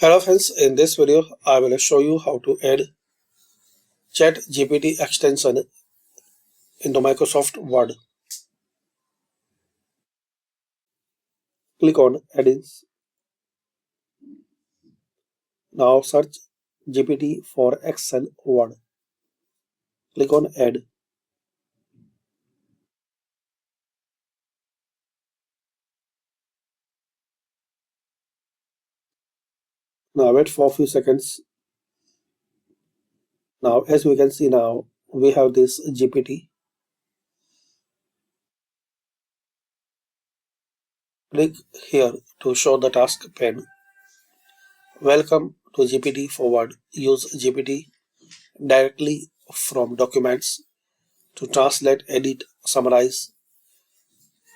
Hello friends, in this video I will show you how to add ChatGPT extension into Microsoft Word. Click on Add-ins. Now search GPT for Excel Word. Click on Add. Now wait for a few seconds. Now as we can see now we have this GPT. Click here to show the task pane. Welcome to GPT for Word. Use GPT directly from documents to translate, edit, summarize,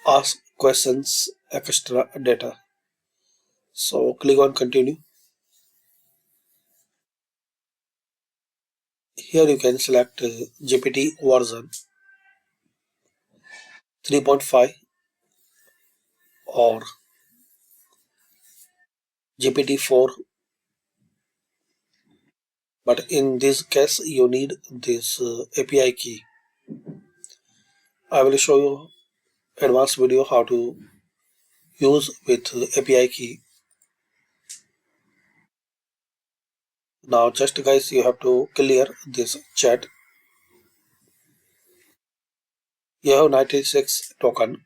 ask questions, extra data. So click on continue. Here you can select GPT version 3.5 or GPT-4, but in this case you need this API key. I will show you advanced video how to use with API key. Now just guys, you have to clear this chat. You have 96 token.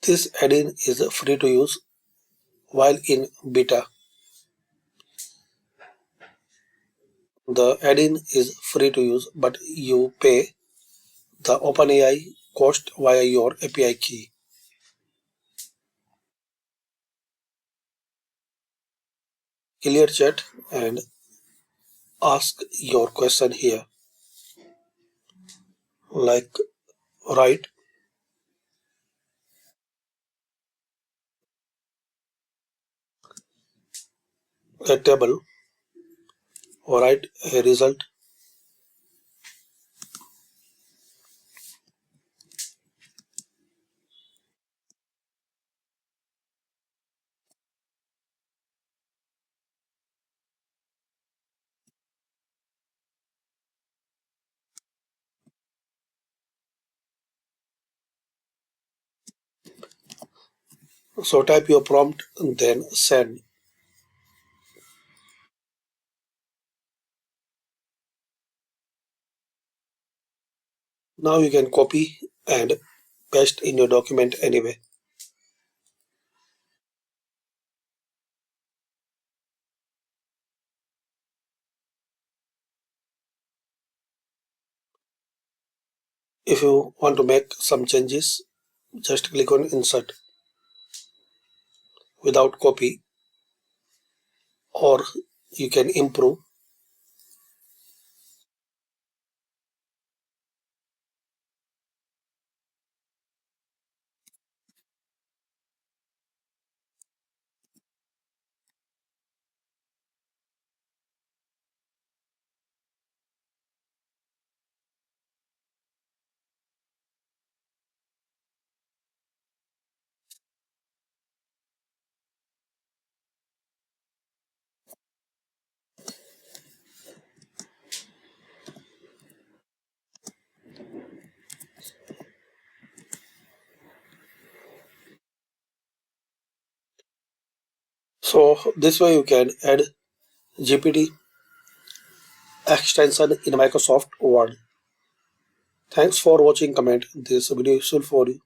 This add-in is free to use while in beta. The add-in is free to use, but you pay the OpenAI cost via your API key. Clear chat and ask your question here, like write a table or write a result. So type your prompt and then send. Now you can copy and paste in your document anyway. If you want to make some changes, just click on insert without copy, or you can improve. So this way you can add GPT extension in Microsoft Word. Thanks for watching. Comment this video useful for you.